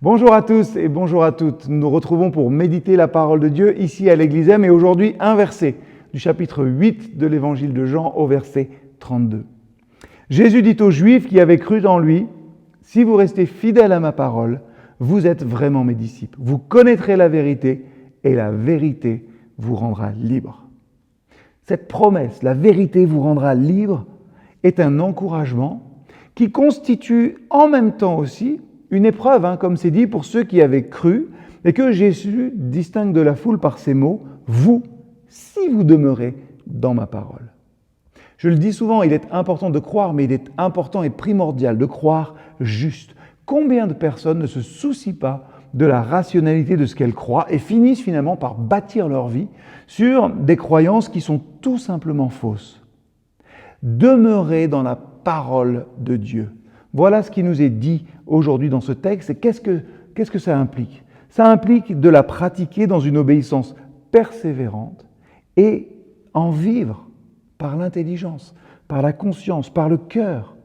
Bonjour à tous et bonjour à toutes. Nous nous retrouvons pour méditer la parole de Dieu ici à l'Église M et aujourd'hui un verset du chapitre 8 de l'Évangile de Jean au verset 32. Jésus dit aux Juifs qui avaient cru en lui, « Si vous restez fidèles à ma parole, vous êtes vraiment mes disciples. Vous connaîtrez la vérité et la vérité vous rendra libre. » Cette promesse, la vérité vous rendra libre, est un encouragement qui constitue en même temps aussi une épreuve, comme c'est dit, pour ceux qui avaient cru, et que Jésus distingue de la foule par ces mots, « Vous, si vous demeurez dans ma parole. » Je le dis souvent, il est important de croire, mais il est important et primordial de croire juste. Combien de personnes ne se soucient pas de la rationalité de ce qu'elles croient et finissent finalement par bâtir leur vie sur des croyances qui sont tout simplement fausses. Demeurer dans la parole de Dieu. Voilà ce qui nous est dit aujourd'hui dans ce texte. Et qu'est-ce que ça implique ? Ça implique de la pratiquer dans une obéissance persévérante et en vivre par l'intelligence, par la conscience, par le cœur.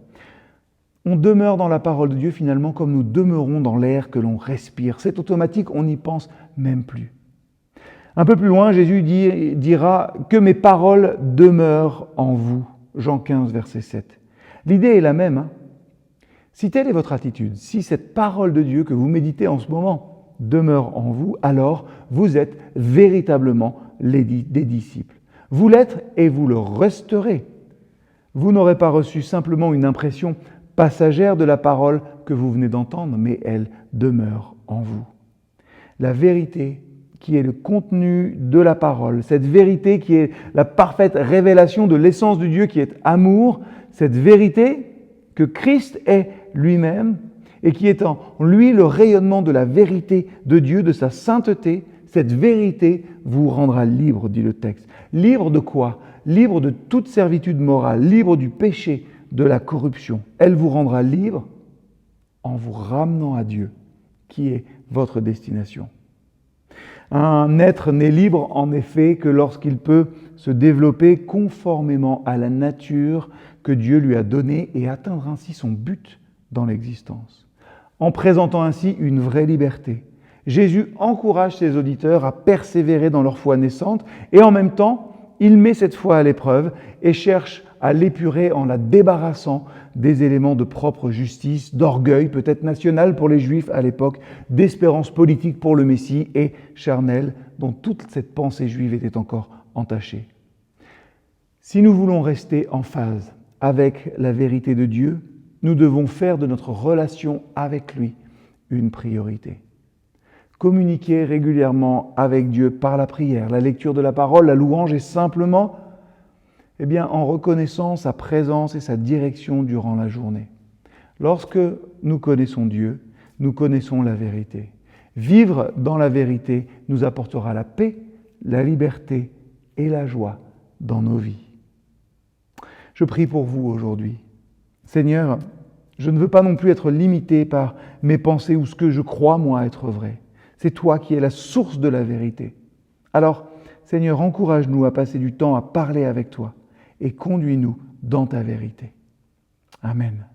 On demeure dans la parole de Dieu finalement comme nous demeurons dans l'air que l'on respire. C'est automatique, on n'y pense même plus. Un peu plus loin, Jésus dira « Que mes paroles demeurent en vous ». Jean 15, verset 7. L'idée est la même. Si telle est votre attitude, si cette parole de Dieu que vous méditez en ce moment demeure en vous, alors vous êtes véritablement des disciples. Vous l'êtes et vous le resterez. Vous n'aurez pas reçu simplement une impression passagère de la parole que vous venez d'entendre, mais elle demeure en vous. La vérité qui est le contenu de la parole, cette vérité qui est la parfaite révélation de l'essence de Dieu qui est amour, cette vérité que Christ est lui-même et qui est en lui le rayonnement de la vérité de Dieu, de sa sainteté, cette vérité vous rendra libre, dit le texte. Libre de quoi ? Libre de toute servitude morale, libre du péché, de la corruption. Elle vous rendra libre en vous ramenant à Dieu, qui est votre destination. Un être n'est libre en effet que lorsqu'il peut se développer conformément à la nature que Dieu lui a donnée et atteindre ainsi son but dans l'existence. En présentant ainsi une vraie liberté, Jésus encourage ses auditeurs à persévérer dans leur foi naissante et en même temps, il met cette foi à l'épreuve et cherche à l'épurer en la débarrassant des éléments de propre justice, d'orgueil peut-être national pour les Juifs à l'époque, d'espérance politique pour le Messie et charnelle dont toute cette pensée juive était encore entachée. Si nous voulons rester en phase avec la vérité de Dieu, nous devons faire de notre relation avec lui une priorité. Communiquer régulièrement avec Dieu par la prière, la lecture de la parole, la louange et simplement en reconnaissant sa présence et sa direction durant la journée. Lorsque nous connaissons Dieu, nous connaissons la vérité. Vivre dans la vérité nous apportera la paix, la liberté et la joie dans nos vies. Je prie pour vous aujourd'hui. Seigneur, je ne veux pas non plus être limité par mes pensées ou ce que je crois moi être vrai. C'est toi qui es la source de la vérité. Alors, Seigneur, encourage-nous à passer du temps à parler avec toi et conduis-nous dans ta vérité. Amen.